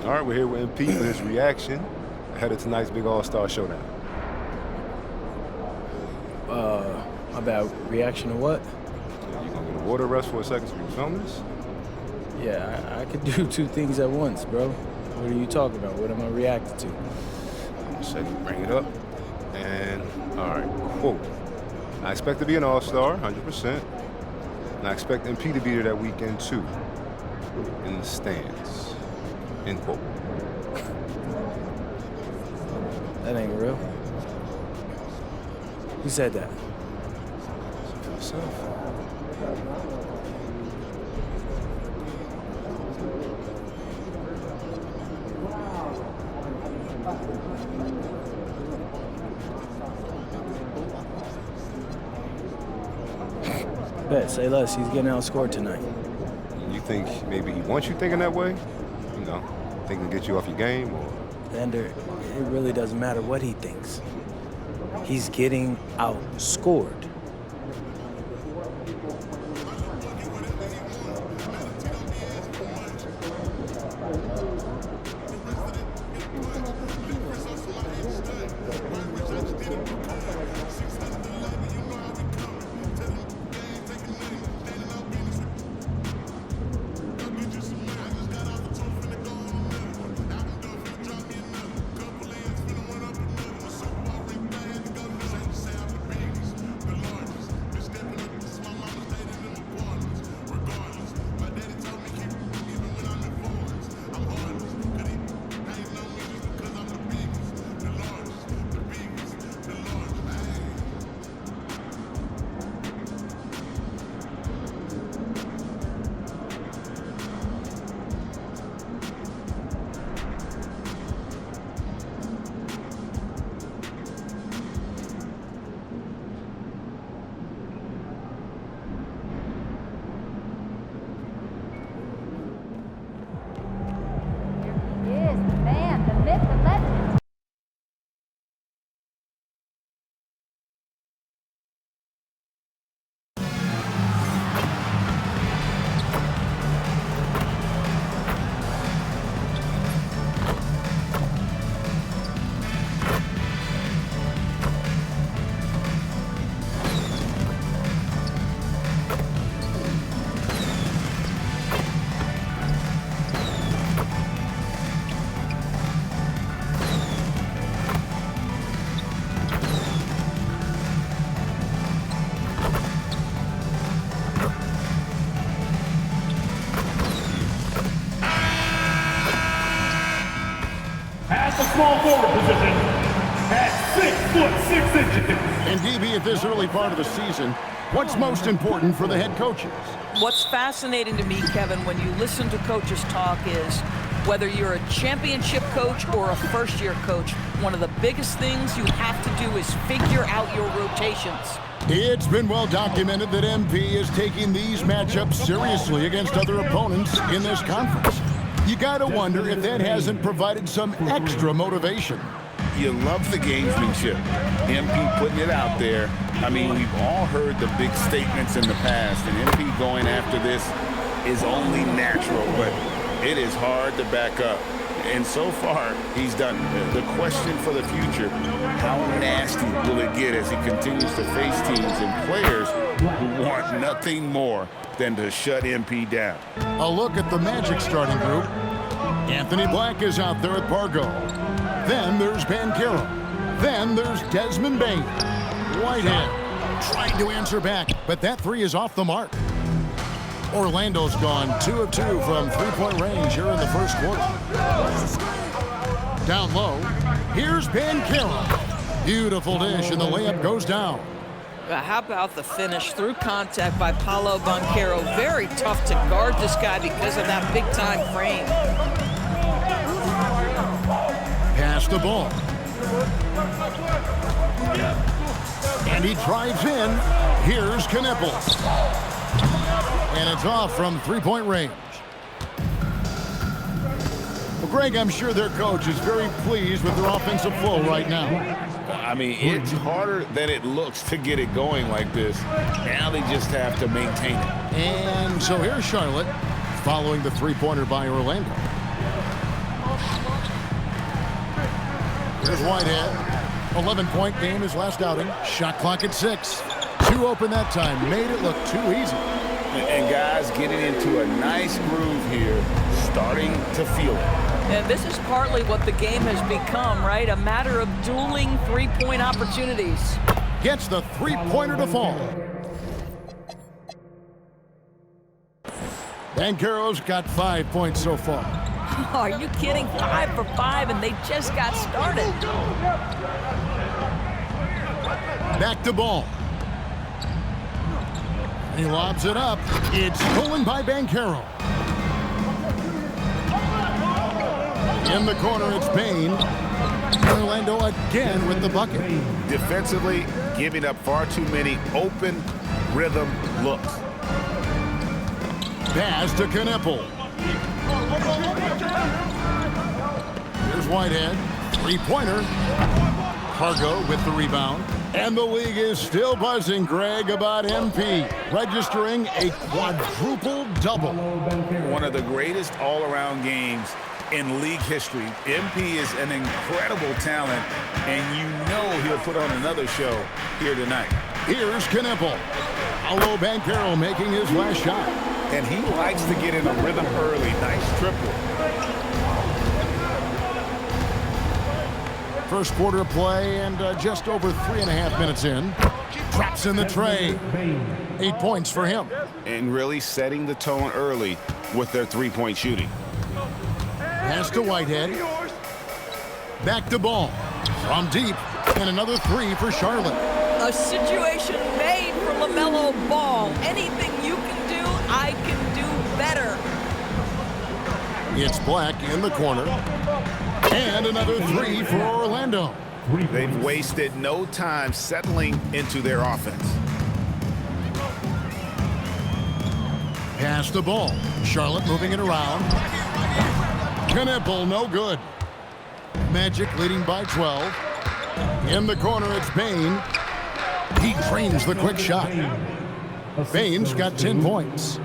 All right, we're here with MP for his reaction ahead of tonight's big All-Star showdown. My bad. Reaction to what? You gonna get a water rest for a second so we can film this? Yeah, I could do two things at once, bro. What are you talking about? What am I reacting to? I'm gonna say you bring it up. And, all right, quote. I expect to be an All-Star, 100%. And I expect MP to be there that weekend, too. In the stands. End quote. That ain't real. Who said that? For yourself. Bet, say less. He's getting outscored tonight. You think maybe he wants you thinking that way? You know, thinking to get you off your game? Or Vander, it really doesn't matter what he thinks. He's getting outscored. At the small forward position, at 6'6" And DB, at this early part of the season, what's most important for the head coaches? What's fascinating to me, Kevin, when you listen to coaches talk is whether you're a championship coach or a first-year coach, one of the biggest things you have to do is figure out your rotations. It's been well documented that MP is taking these matchups seriously against other opponents in this conference. You gotta wonder if that hasn't provided some extra motivation. You love the gamesmanship. MP putting it out there. I mean, we've all heard the big statements in the past, and MP going after this is only natural, but it is hard to back up. And so far, he's done it. The question for the future, how nasty will it get as he continues to face teams and players who want nothing more than to shut MP down? A look at the Magic starting group. Anthony Black is out there at Pargo. Then there's Banchero. Then there's Desmond Bain. Whitehead trying to answer back, but that three is off the mark. Orlando's gone 2 of 2 from three-point range here in the first quarter. Down low, here's Banchero. Beautiful dish, and the layup goes down. How about the finish through contact by Paolo Banchero? Very tough to guard this guy because of that big-time frame. Pass the ball. And he drives in. Here's Knippel. And it's off from three-point range. Well, Greg, I'm sure their coach is very pleased with their offensive flow right now. I mean, it's harder than it looks to get it going like this. Now they just have to maintain it. And so here's Charlotte following the three-pointer by Orlando. Here's Whitehead. 11-point game his last outing. Shot clock at 6. 2 open that time. Made it look too easy. And guys getting into a nice groove here, starting to feel it. And this is partly what the game has become, right? A matter of dueling three-point opportunities. Gets the three-pointer to fall. Banchero's got 5 points so far. Are you kidding? 5 for 5, and they just got started. Back to ball. He lobs it up. It's stolen by Banchero. In the corner, it's Payne. Orlando again with the bucket. Defensively, giving up far too many open rhythm looks. Pass to Kneppel. Here's Whitehead. Three-pointer. Pargo with the rebound. And the league is still buzzing, Greg, about MP, registering a quadruple double. One of the greatest all-around games in league history. MP is an incredible talent, and you know he'll put on another show here tonight. Here's Kneppel. Paolo Banchero making his last shot. And he likes to get in a rhythm early. Nice triple. First quarter of play and just over 3.5 minutes in. Drops in the tray. 8 points for him. And really setting the tone early with their three-point shooting. Pass to Whitehead. Back to ball. From deep. And another 3 for Charlotte. A situation made for LaMelo Ball. Anything you can do, I can do better. It's Black in the corner. And another 3 for Orlando. They've wasted no time settling into their offense. Pass the ball. Charlotte moving it around. Kneppel, no good. Magic leading by 12. In the corner, it's Payne. He drains the quick shot. Payne's got 10 points.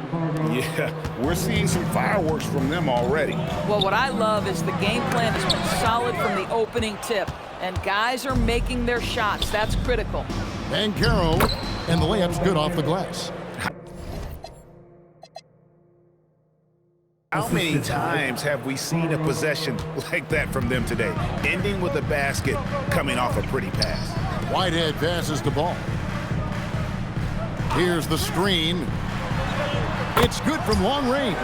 Yeah, we're seeing some fireworks from them already. Well, what I love is the game plan has been solid from the opening tip, and guys are making their shots. That's critical. Banchero, and the layup's good off the glass. How many times have we seen a possession like that from them today, ending with a basket coming off a pretty pass? Whitehead passes the ball. Here's the screen. It's good from long range.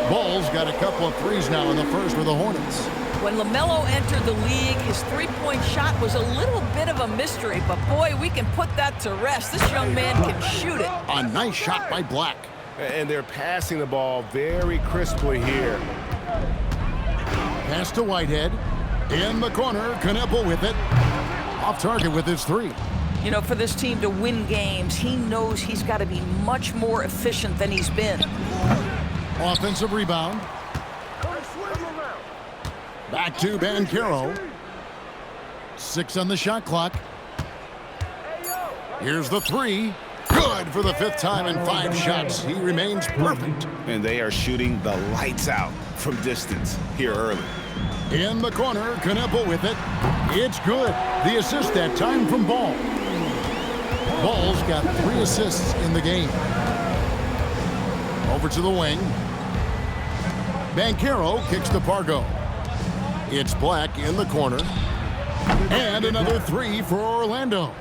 Ball's got a couple of threes now in the first for the Hornets. When LaMelo entered the league, his three-point shot was a little bit of a mystery, but boy, we can put that to rest. This young man can shoot it. A nice shot by Black. And they're passing the ball very crisply here. Pass to Whitehead. In the corner, Kneppel with it. Off target with his 3. You know, for this team to win games, he knows he's got to be much more efficient than he's been. Offensive rebound. Back to Banchero. 6 on the shot clock. Here's the 3. Good for the 5th time in 5 shots. He remains perfect. And they are shooting the lights out from distance here early. In the corner, Kneppel with it. It's good. The assist that time from Ball. Ball's got 3 assists in the game. Over to the wing. Banchero kicks to Pargo. It's Black in the corner. And another 3 for Orlando.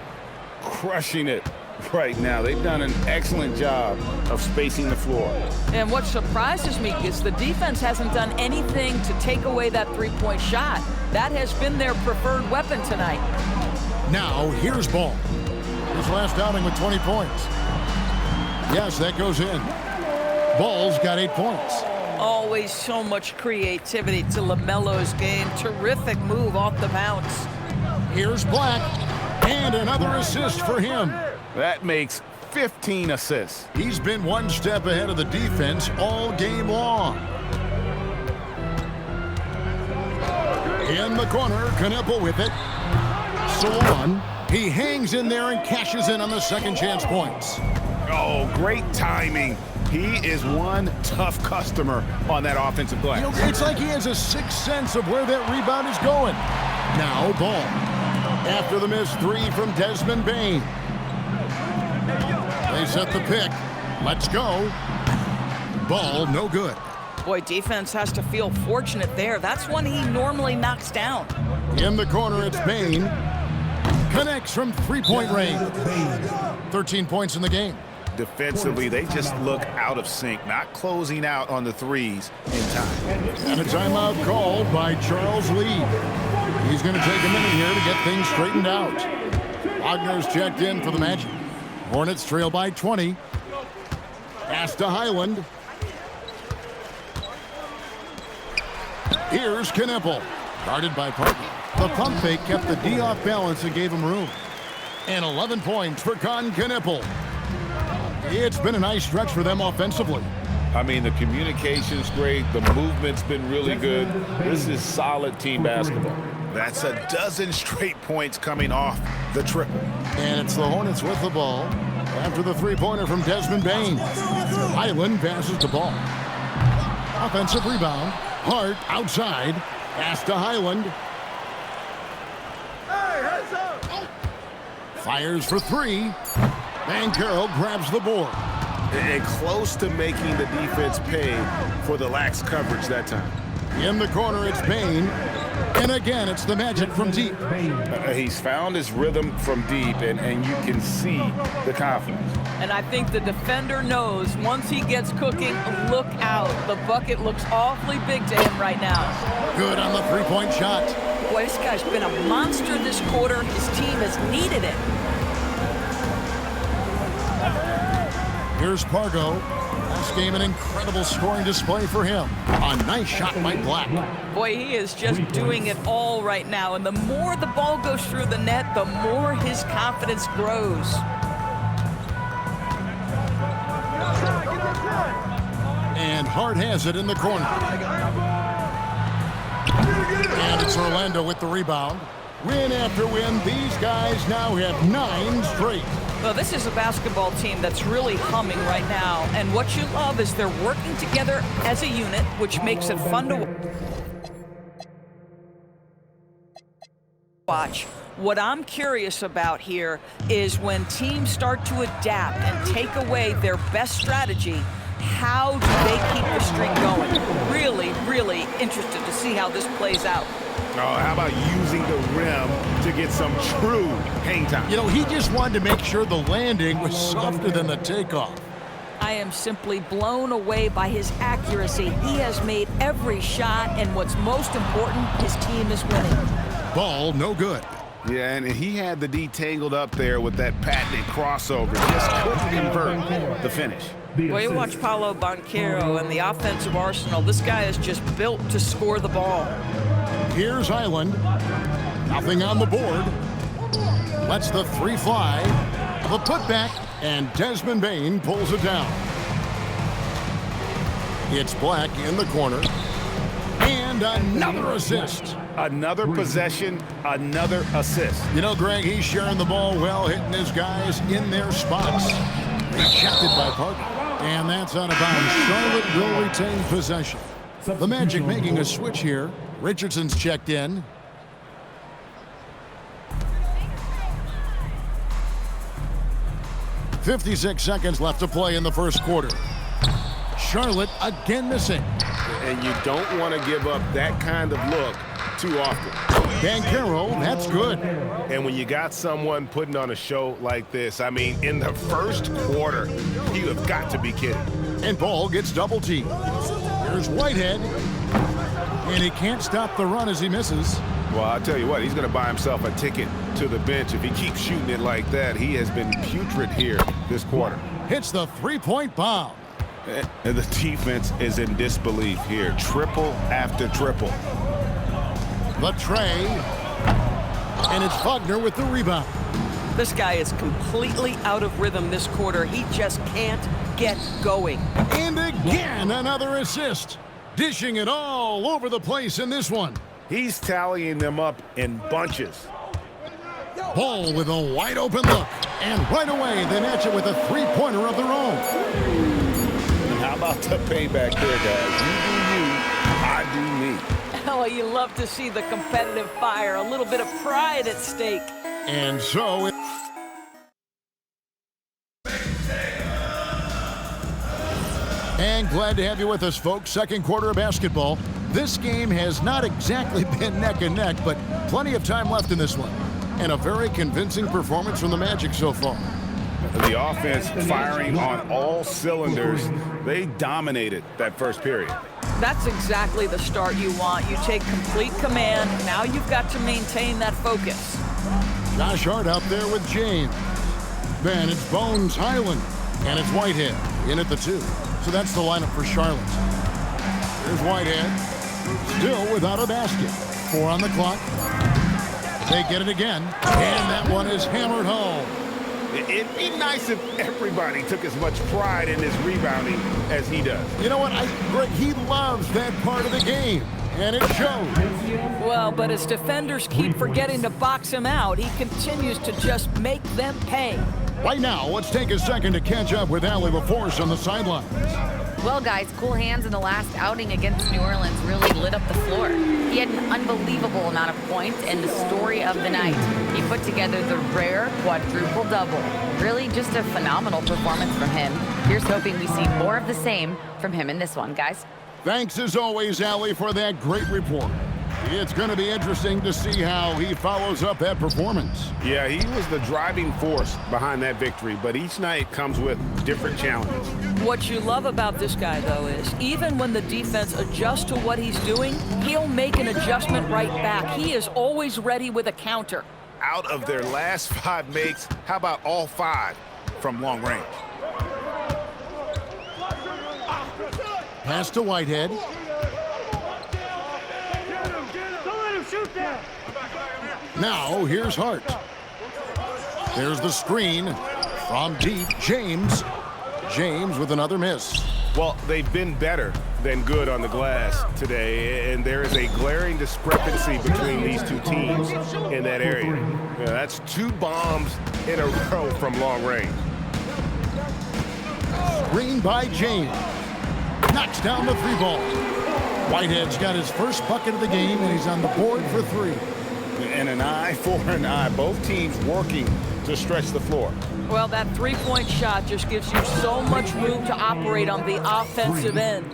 Crushing it right now. They've done an excellent job of spacing the floor. And what surprises me is the defense hasn't done anything to take away that three-point shot. That has been their preferred weapon tonight. Now, here's Ball. His last outing with 20 points. Yes, that goes in. Ball's got 8 points. Always so much creativity to LaMelo's game. Terrific move off the bounce. Here's Black. And another assist for him. That makes 15 assists. He's been one step ahead of the defense all game long. In the corner, Kneppel with it. Salon. He hangs in there and cashes in on the second chance points. Oh, great timing. He is one tough customer on that offensive glass. You know, it's like he has a sixth sense of where that rebound is going. Now Ball. After the missed three from Desmond Bain. They set the pick. Let's go. Ball, no good. Boy, defense has to feel fortunate there. That's one he normally knocks down. In the corner, it's Bain. Connects from three-point range. 13 points in the game. Defensively, they just look out of sync, not closing out on the threes in time. And a timeout called by Charles Lee. He's going to take a minute here to get things straightened out. Wagner's checked in for the Magic. Hornets trail by 20. Pass to Highland. Here's Knippel. Guarded by Parker. The pump fake kept the D off balance and gave him room. And 11 points for Knippel. It's been a nice stretch for them offensively. I mean, the communication's great. The movement's been really good. This is solid team basketball. That's a dozen straight points coming off the triple. And it's the Hornets with the ball after the three-pointer from Desmond Bain. Highland passes the ball. Offensive rebound. Hart outside. Pass to Highland. Fires for three. Banchero grabs the board. And close to making the defense pay for the lax coverage that time. In the corner, it's Bain. And again, it's the Magic from deep. He's found his rhythm from deep, and you can see the confidence. And I think the defender knows once he gets cooking, look out. The bucket looks awfully big to him right now. Good on the three-point shot. Boy, this guy's been a monster this quarter. His team has needed it. Here's Pargo. Last game, an incredible scoring display for him. A nice shot by Black. Boy, he is just doing it all right now. And the more the ball goes through the net, the more his confidence grows. And Hart has it in the corner. And it's Orlando with the rebound. Win after win, these guys now have 9 straight. Well, this is a basketball team that's really humming right now. And what you love is they're working together as a unit, which makes it fun to watch. What I'm curious about here is when teams start to adapt and take away their best strategy, how do they keep the streak going? Really, really interested to see how this plays out. Oh, how about using the rim to get some true hang time? You know, he just wanted to make sure the landing was softer than the takeoff. I am simply blown away by his accuracy. He has made every shot, and what's most important, his team is winning. Ball, no good. Yeah, and he had the D tangled up there with that patented crossover. Just couldn't convert the finish. Well, you watch Paolo Banchero and the offensive arsenal. This guy is just built to score the ball. Here's Island. Nothing on the board. Lets the three fly. The putback, and Desmond Bain pulls it down. It's Black in the corner. And another assist. Another possession, another assist. You know, Greg, he's sharing the ball well, hitting his guys in their spots. Rejected by Parker. And that's out of bounds. Charlotte will retain possession. The Magic making a switch here. Richardson's checked in. .56 seconds left to play in the first quarter. Charlotte again missing. And you don't want to give up that kind of look too often. Banchero, that's good. And when you got someone putting on a show like this, I mean, in the first quarter, you have got to be kidding. And Ball gets double teamed. Here's Whitehead. And he can't stop the run as he misses. Well, I'll tell you what, he's going to buy himself a ticket to the bench. If he keeps shooting it like that, he has been putrid here this quarter. Hits the three-point bomb. And the defense is in disbelief here. Triple after triple. The tray. And it's Wagner with the rebound. This guy is completely out of rhythm this quarter. He just can't get going. And again, another assist. Dishing it all over the place in this one. He's tallying them up in bunches. Ball with a wide open look. And right away, they match it with a three-pointer of their own. about the payback there, guys. You do you, I do me. Oh, you love to see the competitive fire, a little bit of pride at stake. And so and glad to have you with us, folks. Second quarter of basketball. This game has not exactly been neck and neck, but plenty of time left in this one. And a very convincing performance from the Magic so far. The offense firing on all cylinders. They dominated that first period. That's exactly the start you want. You take complete command. Now you've got to maintain that focus. Josh Hart out there with James. Then it's Bones Highland. And it's Whitehead in at the 2. So that's the lineup for Charlotte. Here's Whitehead. Still without a basket. 4 on the clock. They get it again. And that one is hammered home. It'd be nice if everybody took as much pride in his rebounding as he does. You know what? Greg, he loves that part of the game. And it shows. Well, but as defenders keep forgetting to box him out, he continues to just make them pay. Right now, let's take a second to catch up with Allie LaForce on the sidelines. Well, guys, cool hands in the last outing against New Orleans really lit up the floor. He had an unbelievable amount of points and the story of the night. He put together the rare quadruple double. Really just a phenomenal performance from him. Here's hoping we see more of the same from him in this one, guys. Thanks as always, Allie, for that great report. It's going to be interesting to see how he follows up that performance. Yeah, he was the driving force behind that victory, but each night comes with different challenges. What you love about this guy, though, is even when the defense adjusts to what he's doing, he'll make an adjustment right back. He is always ready with a counter. Out of their last 5 makes, how about all 5 from long range? Pass to Whitehead. Now, here's Hart. There's the screen from deep. James with another miss. Well, they've been better than good on the glass today, and there is a glaring discrepancy between these two teams in that area. Yeah, that's 2 bombs in a row from long range. Screen by James. Knocks down the 3 ball. Whitehead's got his first bucket of the game, and he's on the board for 3. And an eye for an eye. Both teams working to stretch the floor. Well, that 3-point shot just gives you so much room to operate on the offensive end.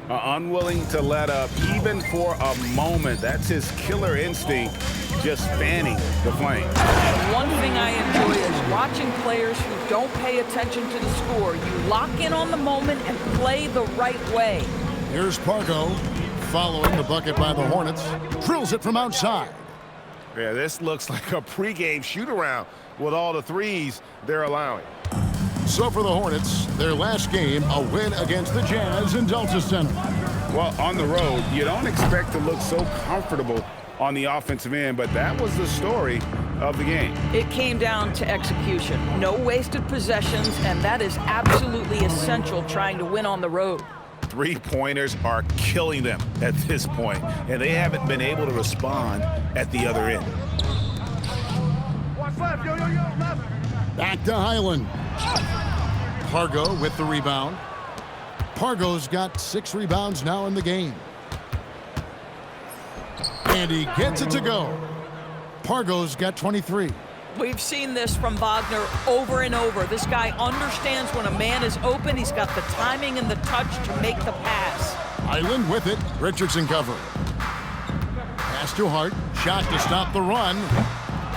Unwilling to let up even for a moment. That's his killer instinct, just fanning the flame. One thing I enjoy is watching players who don't pay attention to the score. You lock in on the moment and play the right way. Here's Pargo following the bucket by the Hornets. Drills it from outside. Yeah, this looks like a pregame shoot-around with all the threes they're allowing. So for the Hornets, their last game, a win against the Jazz in Delta Center. Well, on the road, you don't expect to look so comfortable on the offensive end, but that was the story of the game. It came down to execution. No wasted possessions, and that is absolutely essential trying to win on the road. 3-pointers are killing them at this point, and they haven't been able to respond at the other end. Back to Highland. Pargo with the rebound. Pargo's got 6 rebounds now in the game. And he gets it to go. Pargo's got 23. We've seen this from Wagner over and over. This guy understands when a man is open. He's got the timing and the touch to make the pass. Highland with it. Richardson covering. Pass to Hart. Shot to stop the run.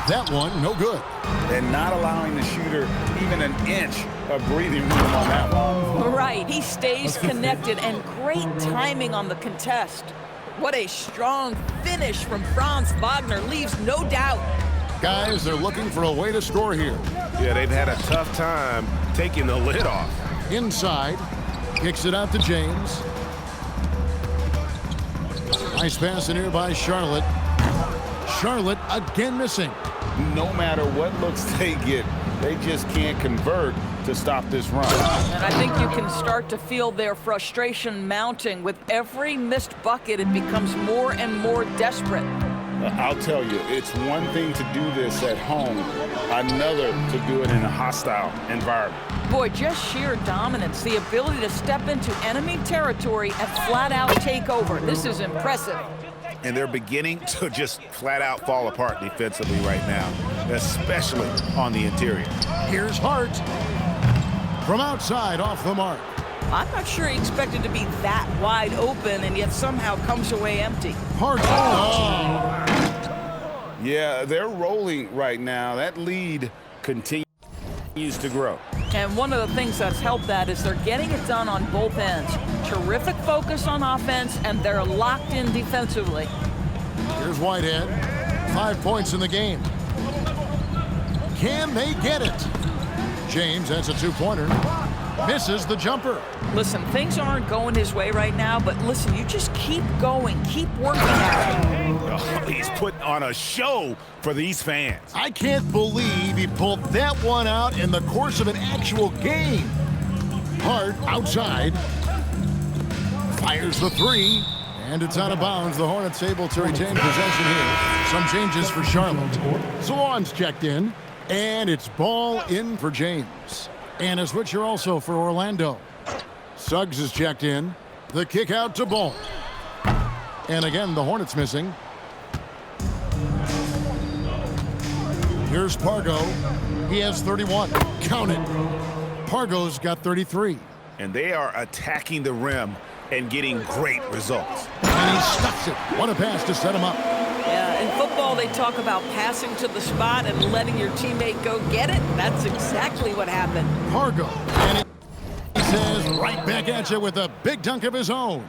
That one, no good. And not allowing the shooter even an inch of breathing room on that one. Right. He stays connected, and great timing on the contest. What a strong finish from Franz Wagner. Leaves no doubt. Guys, they're looking for a way to score here. Yeah, they've had a tough time taking the lid off. Inside, kicks it out to James. Nice pass in here by Charlotte. Charlotte again missing. No matter what looks they get, they just can't convert to stop this run. And I think you can start to feel their frustration mounting. With every missed bucket, it becomes more and more desperate. I'll tell you, it's one thing to do this at home, another to do it in a hostile environment. Boy, just sheer dominance, the ability to step into enemy territory and flat out take over. This is impressive. And they're beginning to just flat out fall apart defensively right now, especially on the interior. Here's Hart. From outside, off the mark. I'm not sure he expected to be that wide open and yet somehow comes away empty. Hart. Yeah, they're rolling right now. That lead continues to grow. And one of the things that's helped that is they're getting it done on both ends. Terrific focus on offense, and they're locked in defensively. Here's Whitehead. 5 points in the game. Can they get it? James, that's a two-pointer. Misses the jumper. Listen, things aren't going his way right now, but listen, you just keep going, keep working at it. Oh, he's putting on a show for these fans. I can't believe he pulled that one out in the course of an actual game. Hart outside. Fires the three. And it's out of bounds. The Hornets able to retain possession here. Some changes for Charlotte. Salon's checked in. And it's ball in for James. And a switcher also for Orlando. Suggs is checked in. The kick out to Ball. And again, the Hornets missing. Here's Pargo. He has 31. Count it. Pargo's got 33. And they are attacking the rim and getting great results. And he stuffs it. What a pass to set him up. Yeah, in football, they talk about passing to the spot and letting your teammate go get it. That's exactly what happened. Pargo. And he says right back at you with a big dunk of his own.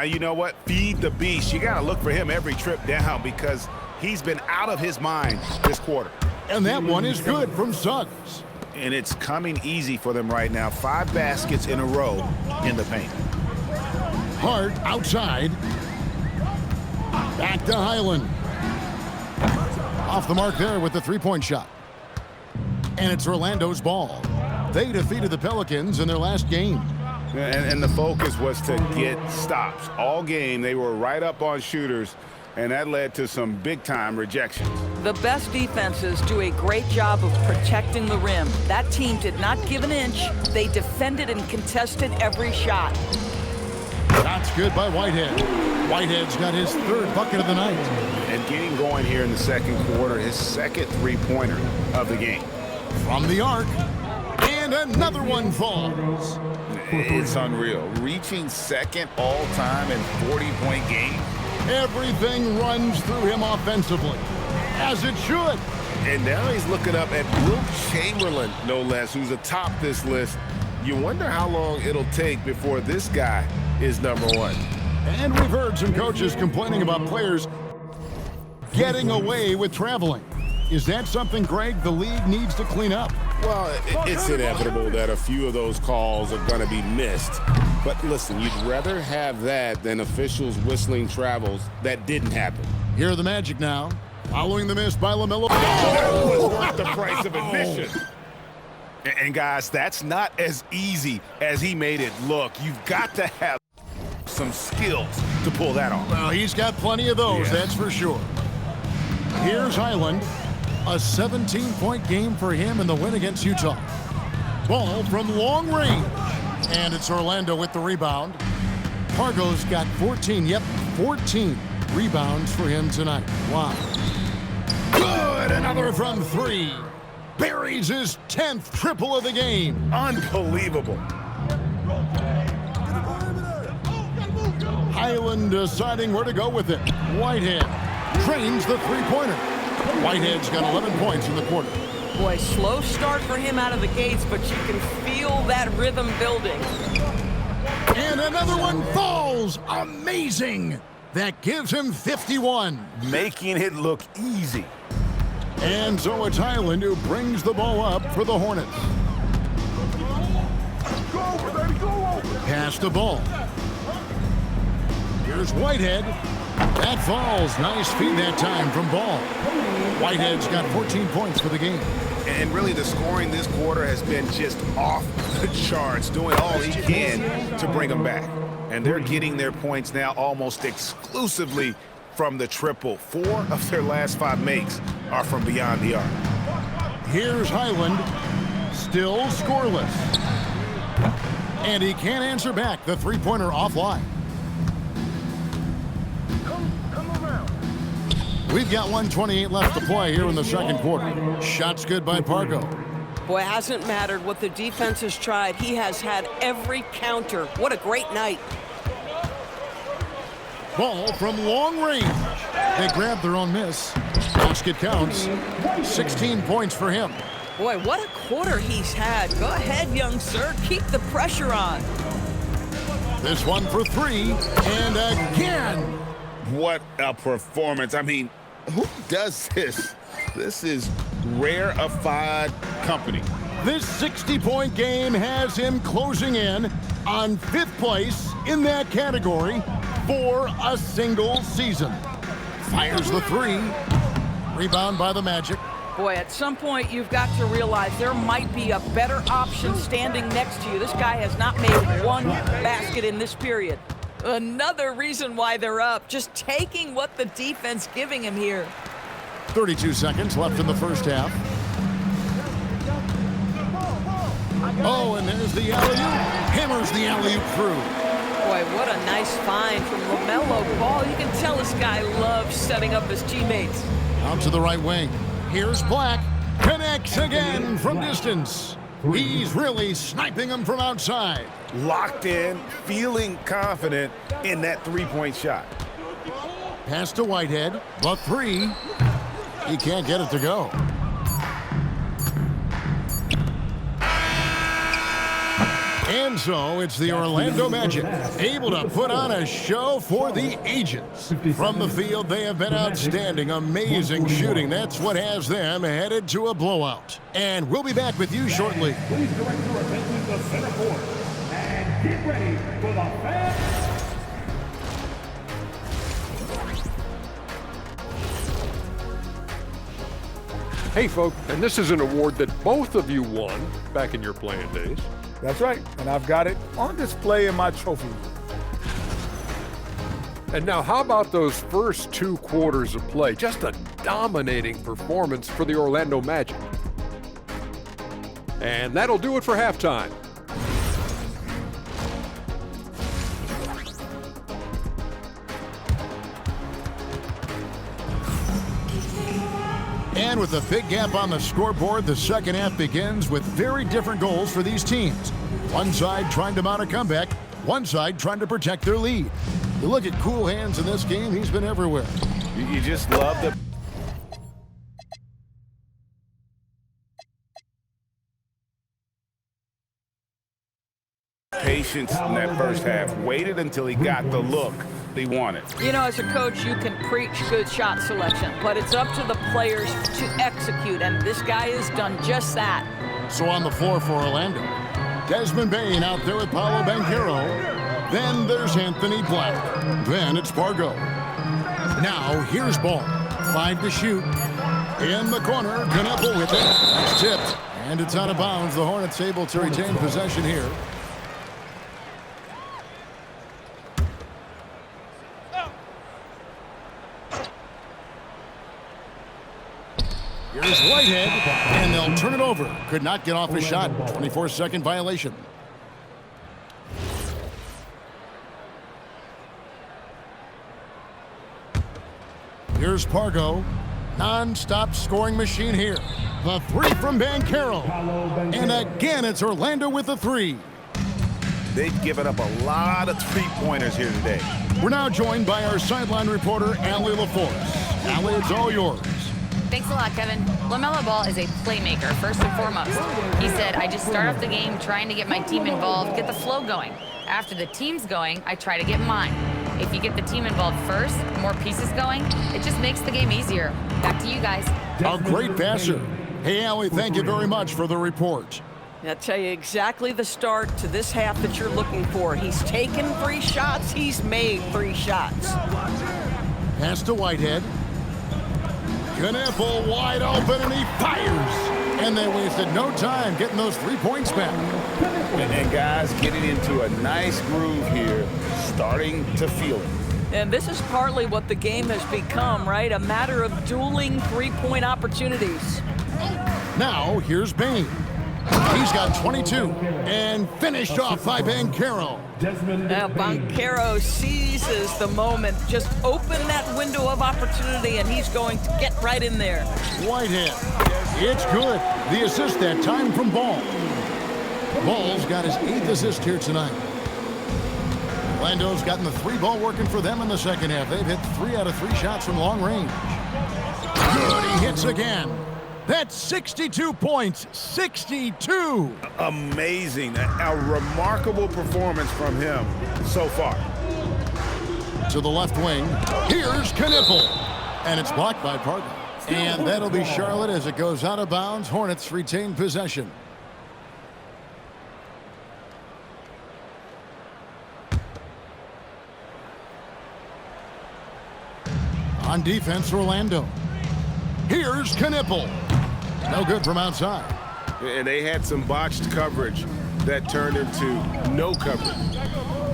You know what? Feed the beast. You got to look for him every trip down because he's been out of his mind this quarter. And that one is good from Suggs. And it's coming easy for them right now. 5 baskets in a row in the paint. Hart outside. Back to Highland. Off the mark there with the three-point shot. And it's Orlando's ball. They defeated the Pelicans in their last game. And the focus was to get stops. All game, they were right up on shooters, and that led to some big-time rejections. The best defenses do a great job of protecting the rim. That team did not give an inch. They defended and contested every shot. That's good by Whitehead. Whitehead's got his 3rd bucket of the night. And getting going here in the second quarter, his 2nd three-pointer of the game. From the arc, and another one falls. It's unreal. Reaching 2nd all-time in 40-point game. Everything runs through him offensively, as it should. And now he's looking up at Wilt Chamberlain, no less, who's atop this list. You wonder how long it'll take before this guy is number 1. And we've heard some coaches complaining about players getting away with traveling. Is that something, Greg, the league needs to clean up? Well, it's inevitable that a few of those calls are going to be missed. But listen, you'd rather have that than officials whistling travels that didn't happen. Here are the Magic now. Following the miss by LaMelo. That was worth the price of admission. And guys, that's not as easy as he made it look. You've got to have some skills to pull that off. Well, he's got plenty of those, that's for sure. Here's Highland. A 17-point game for him in the win against Utah. Ball from long range. And it's Orlando with the rebound. Pargo's got 14. Yep, 14 rebounds for him tonight. Wow. Good. Another from 3. Buries his 10th triple of the game. Unbelievable. Highland deciding where to go with it. Whitehead trains the three-pointer. Whitehead's got 11 points in the quarter. Boy, slow start for him out of the gates, but you can feel that rhythm building. And another one falls. Amazing. That gives him 51. Making it look easy. And so it's Highland who brings the ball up for the Hornets. Pass the ball. Here's Whitehead. That falls. Nice feed that time from Ball. Whitehead's got 14 points for the game. And really the scoring this quarter has been just off the charts, doing all he can to bring them back. And they're getting their points now almost exclusively from the triple. 4 of their last 5 makes are from beyond the arc. Here's Highland, still scoreless. And he can't answer back. The three-pointer offline. We've got 1:28 left to play here in the second quarter. Shots good by Pargo. Boy, it hasn't mattered what the defense has tried. He has had every counter. What a great night. Ball from long range. They grab their own miss. Basket counts. 16 points for him. Boy, what a quarter he's had. Go ahead, young sir. Keep the pressure on. This one for 3. And again. What a performance. I mean, who does this? This is rarefied company. This 60-point game has him closing in on 5th place in that category for a single season. Fires the 3. Rebound by the Magic. Boy, at some point you've got to realize there might be a better option standing next to you. This guy has not made one basket in this period. Another reason why they're up, just taking what the defense giving him here. 32 seconds left in the first half. Oh, and there's the alley-oop. Hammers the alley-oop through. Boy, what a nice find from LaMelo Ball. You can tell this guy loves setting up his teammates. Out to the right wing. Here's Black. Connects again from distance. He's really sniping him from outside. Locked in, feeling confident in that three-point shot. Pass to Whitehead. The 3. He can't get it to go. And so it's the Orlando Magic, able to put on a show for the ages. From the field, they have been outstanding, amazing shooting. That's what has them headed to a blowout. And we'll be back with you shortly. Please direct your attention to center court and get ready for the fans. Hey, folks, and this is an award that both of you won back in your playing days. That's right, and I've got it on display in my trophy room. And now, how about those first 2 quarters of play? Just a dominating performance for the Orlando Magic. And that'll do it for halftime. And with a big gap on the scoreboard, the second half begins with very different goals for these teams. One side trying to mount a comeback, one side trying to protect their lead. You look at Cool Hands in this game, he's been everywhere. You just love the patience in that first half. Waited until he got the look he wanted. You know, as a coach, you can preach good shot selection, but it's up to the players to execute, and this guy has done just that. So on the floor for Orlando, Desmond Bain out there with Paolo Banchero. Then there's Anthony Black. Then it's Pargo. Now here's Ball. 5 to shoot. In the corner, Knuppel with it. It's tipped, and it's out of bounds. The Hornets able to retain possession here. Here's Whitehead, and they'll turn it over. Could not get off his shot. 24-second violation. Here's Pargo. Non-stop scoring machine here. The 3 from Banchero. And again, it's Orlando with the 3. They've given up a lot of three-pointers here today. We're now joined by our sideline reporter, Allie LaForce. Allie, it's all yours. Thanks a lot, Kevin. LaMelo Ball is a playmaker, first and foremost. He said, I just start off the game trying to get my team involved, get the flow going. After the team's going, I try to get mine. If you get the team involved first, more pieces going, it just makes the game easier. Back to you guys. A great passer. Hey, Allie, thank you very much for the report. I'll tell you exactly the start to this half that you're looking for. He's taken 3 shots. He's made 3 shots. Pass to Whitehead. Knuppel wide open, and he fires. And they wasted no time getting those 3 points back. And guys getting into a nice groove here, starting to feel it. And this is partly what the game has become, right? A matter of dueling three-point opportunities. Now, here's Bain. He's got 22 and finished off by Banchero. Now Banchero seizes the moment. Just open that window of opportunity, and he's going to get right in there. Whitehead. It's good. The assist that time from Ball. Ball's got his 8th assist here tonight. Orlando's gotten the 3-ball working for them in the second half. They've hit 3 out of 3 shots from long range. Good, he hits again. That's 62 points, 62. Amazing, a remarkable performance from him so far. To the left wing, here's Knipple. And it's blocked by Parker. And that'll be Charlotte as it goes out of bounds. Hornets retain possession. On defense, Orlando. Here's Knipple. No good from outside. And they had some botched coverage that turned into no coverage.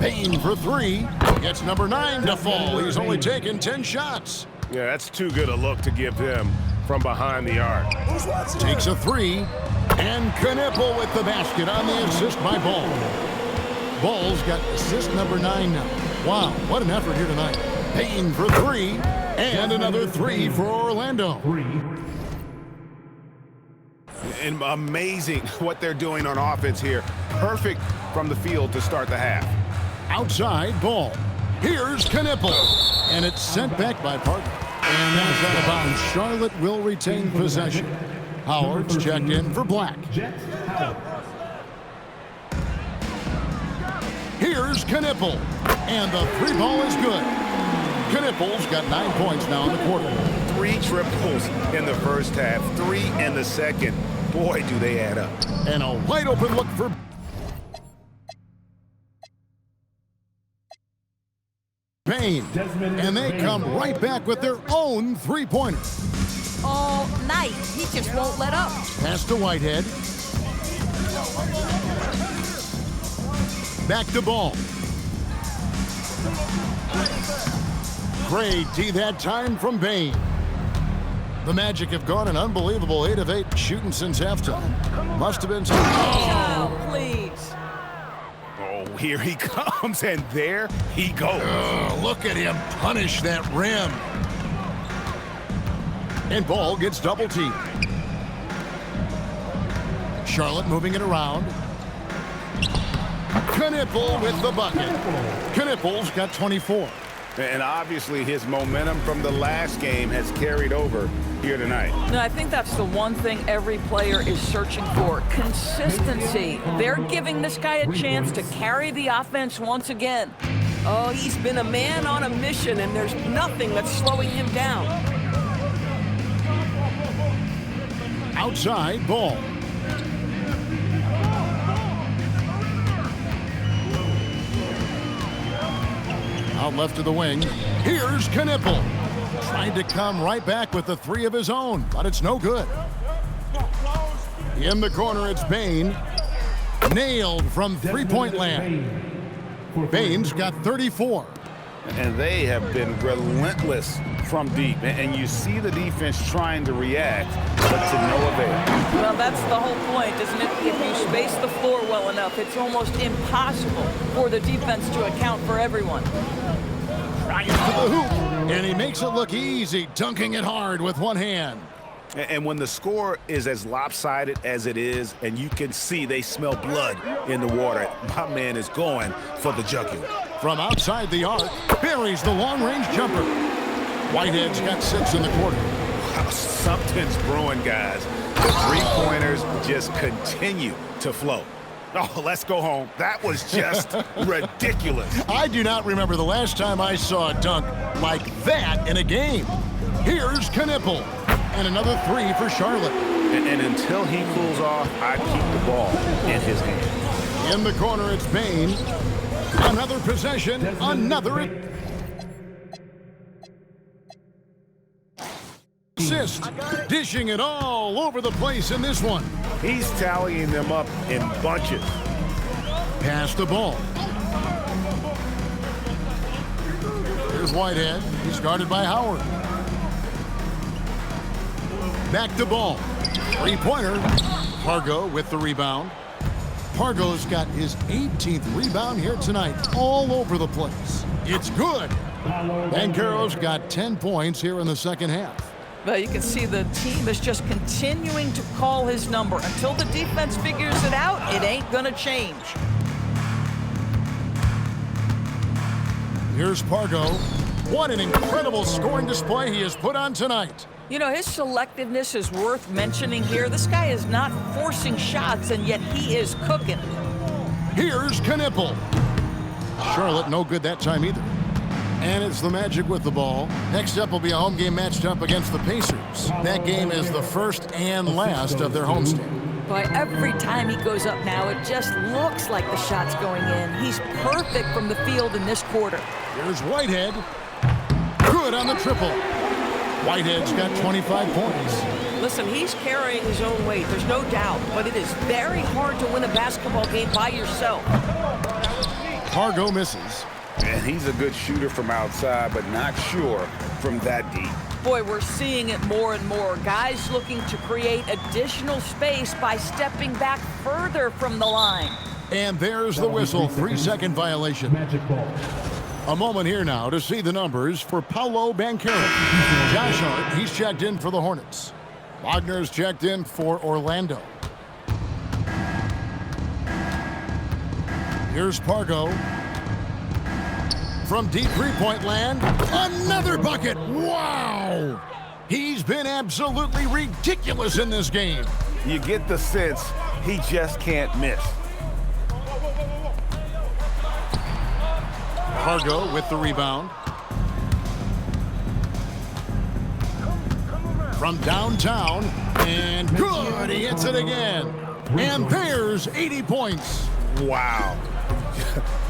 Payne for 3. Gets number 9 to fall. He's only taken 10 shots. Yeah, that's too good a look to give him from behind the arc. Takes a 3. And Knipple with the basket on the assist by Ball. Ball's got assist number 9 now. Wow, what an effort here tonight. Payne for 3. And another 3 for Orlando. And amazing what they're doing on offense here. Perfect from the field to start the half. Outside Ball. Here's Knipple. And it's sent back by Parker. And that's out of bounds. Charlotte will retain possession. Howard's checked in for Black. Here's Knipple. And the 3-ball is good. Knipple's got 9 points now in the quarter. 3 triples in the first half, 3 in the second. Boy, do they add up. And a wide open look for Payne. And they come right back with their own 3-pointer. All night. He just won't let up. Pass to Whitehead. Back to Ball. Great D that time from Bain. The Magic have gone an unbelievable 8 of 8 shooting since halftime. Must have been some... Oh, please. Oh, here he comes, and there he goes. Look at him punish that rim. And Ball gets double teamed. Charlotte moving it around. Knipple with the bucket. Knipple's got 24. And obviously his momentum from the last game has carried over here tonight. No, I think that's the one thing every player is searching for, consistency. They're giving this guy a chance to carry the offense once again. Oh, he's been a man on a mission, and there's nothing that's slowing him down. Outside Ball. Out left of the wing. Here's Knipple. Trying to come right back with the 3 of his own, but it's no good. In the corner, it's Bain. Nailed from 3-point land. Bain's got 34. And they have been relentless from deep. And you see the defense trying to react, but to no avail. Well, that's the whole point, isn't it? If you space the floor well enough, it's almost impossible for the defense to account for everyone. Tries to the hoop, and he makes it look easy, dunking it hard with one hand. And when the score is as lopsided as it is, and you can see they smell blood in the water, my man is going for the jugular. From outside the arc, buries the long-range jumper. Whitehead's got 6 in the quarter. Wow, something's brewing, guys. The 3-pointers just continue to flow. Oh, let's go home. That was just ridiculous. I do not remember the last time I saw a dunk like that in a game. Here's Knipple. And another 3 for Charlotte. And until he cools off, I keep the ball in his hand. In the corner, it's Bain. Another possession, another assist. Dishing it all over the place in this one. He's tallying them up in bunches. Pass the ball. Here's Whitehead. He's guarded by Howard. Back to Ball. Three-pointer. Pargo with the rebound. Pargo's got his 18th rebound here tonight, all over the place. It's good. Banchero's got 10 points here in the second half. Well, you can see the team is just continuing to call his number. Until the defense figures it out, it ain't gonna change. Here's Pargo. What an incredible scoring display he has put on tonight. You know, his selectiveness is worth mentioning here. This guy is not forcing shots, and yet he is cooking. Here's Knipple. Charlotte no good that time either. And it's the Magic with the ball. Next up will be a home game matched up against the Pacers. That game is the first and last of their homestand. Boy, every time he goes up now, it just looks like the shot's going in. He's perfect from the field in this quarter. Here's Whitehead. Good on the triple. Whitehead's got 25 points. Listen, he's carrying his own weight, there's no doubt, but it is very hard to win a basketball game by yourself. Pargo misses. And he's a good shooter from outside, but not sure from that deep. Boy, we're seeing it more and more. Guys looking to create additional space by stepping back further from the line. And there's the whistle, 3-second violation. A moment here now to see the numbers for Paolo Banchero. Josh Hart, he's checked in for the Hornets. Wagner's checked in for Orlando. Here's Pargo. From deep three-point land, another bucket. Wow! He's been absolutely ridiculous in this game. You get the sense he just can't miss. Pargo with the rebound. From downtown, and good, he hits it again. And there's 80 points. Wow.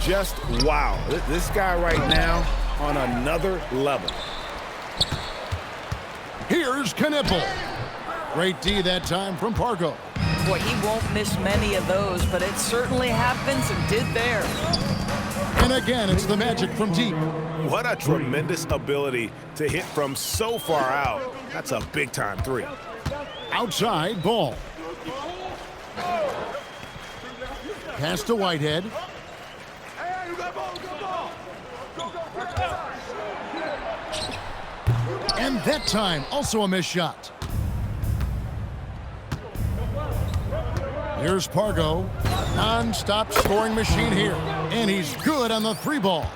Just wow. This guy right now on another level. Here's Knipple. Great D that time from Pargo. Boy, he won't miss many of those, but it certainly happens and did there. And again, it's the Magic from deep. What a tremendous ability to hit from so far out. That's a big-time three. Outside Ball. Pass to Whitehead. And that time, also a missed shot. Here's Pargo. Non-stop scoring machine here. And he's good on the three ball.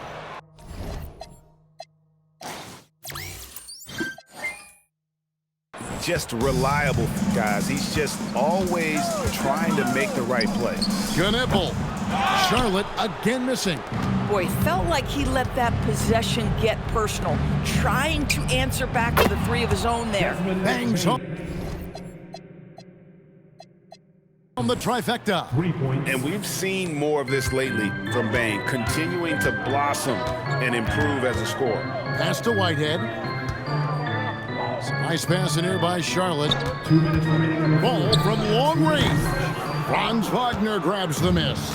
Just reliable, guys. He's just always trying to make the right play. Knipple. Charlotte again missing. Boy, felt like he let that possession get personal, trying to answer back with a three of his own there. Bangs home on the trifecta. And we've seen more of this lately from Bang, continuing to blossom and improve as a scorer. Pass to Whitehead. Some nice pass in here by Charlotte. Ball from long range. Franz Wagner grabs the miss.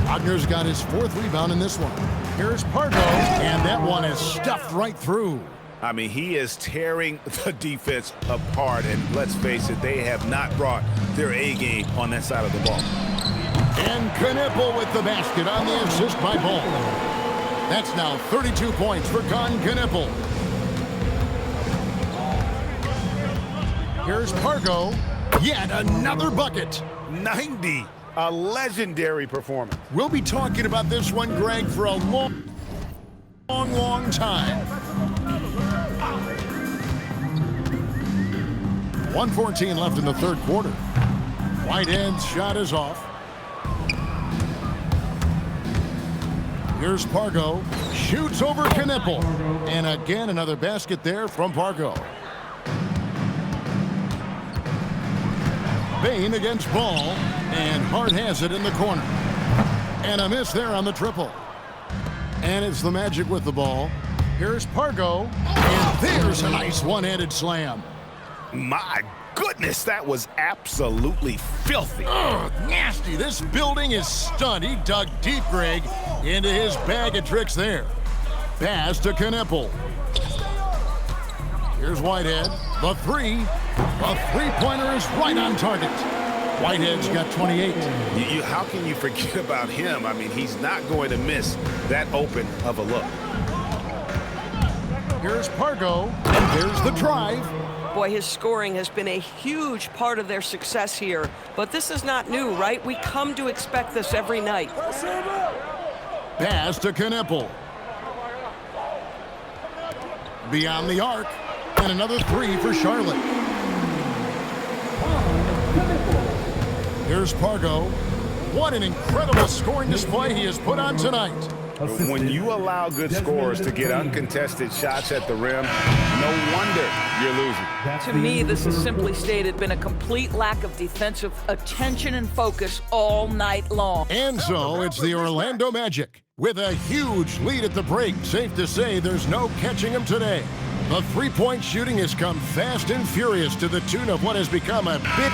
Wagner's got his fourth rebound in this one. Here's Pargo, and that one is stuffed right through. I mean, he is tearing the defense apart, and let's face it, they have not brought their A-game on that side of the ball. And Knipple with the basket on the assist by Ball. That's now 32 points for Knipple. Here's Pargo. Yet another bucket. 90. A legendary performance. We'll be talking about this one, Greg, for a long time. 1:14 left in the third quarter. Whitehead's shot is off. Here's Pargo. Shoots over Knipple. And again, another basket there from Pargo. Bain against Ball, and Hart has it in the corner. And a miss there on the triple. And it's the Magic with the ball. Here's Pargo, and there's a nice one-handed slam. My goodness, that was absolutely filthy. Ugh, nasty. This building is stunned. He dug deep, Greg, into his bag of tricks there. Pass to Knipple. Here's Whitehead. The three. The three-pointer is right on target. Whitehead's got 28. How can you forget about him? I mean, he's not going to miss that open of a look. Here's Pargo, and there's the drive. Boy, his scoring has been a huge part of their success here. But this is not new, right? We come to expect this every night. Pass to Knipple. Beyond the arc, and another three for Charlotte. Here's Pargo. What an incredible scoring display he has put on tonight. When you allow good scorers to get uncontested shots at the rim, no wonder you're losing. To me, this has simply stated been a complete lack of defensive attention and focus all night long. And so it's the Orlando Magic with a huge lead at the break. Safe to say there's no catching them today. The three-point shooting has come fast and furious to the tune of what has become a bit...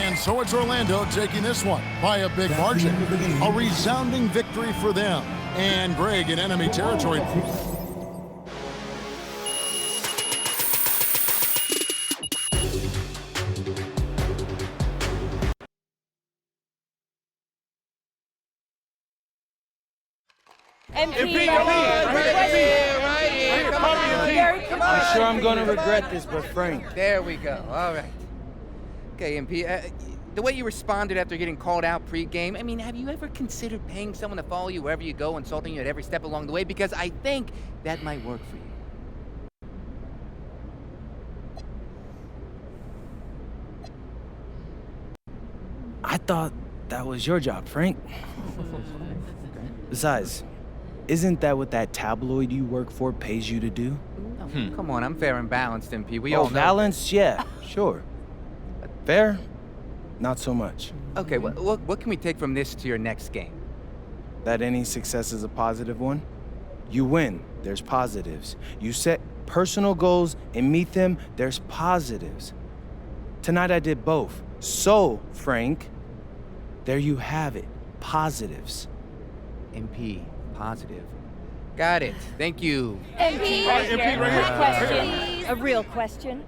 And so it's Orlando taking this one by a big margin. A resounding victory for them. And Greg in enemy territory. I'm sure I'm going to regret this, but Frank. There we go. All right. Okay, MP, the way you responded after getting called out pre-game, I mean, have you ever considered paying someone to follow you wherever you go, insulting you at every step along the way? Because I think that might work for you. I thought that was your job, Frank. Besides, isn't that what that tabloid you work for pays you to do? Oh, come on, I'm fair and balanced, MP. We Oh, all know. balanced? Yeah, sure. Fair? Not so much. Okay, what can we take from this to your next game? That any success is a positive one? You win, there's positives. You set personal goals and meet them, there's positives. Tonight I did both. So, Frank, there you have it, positives. MP, positive. Got it. Thank you. MP, MP, right here. a real question.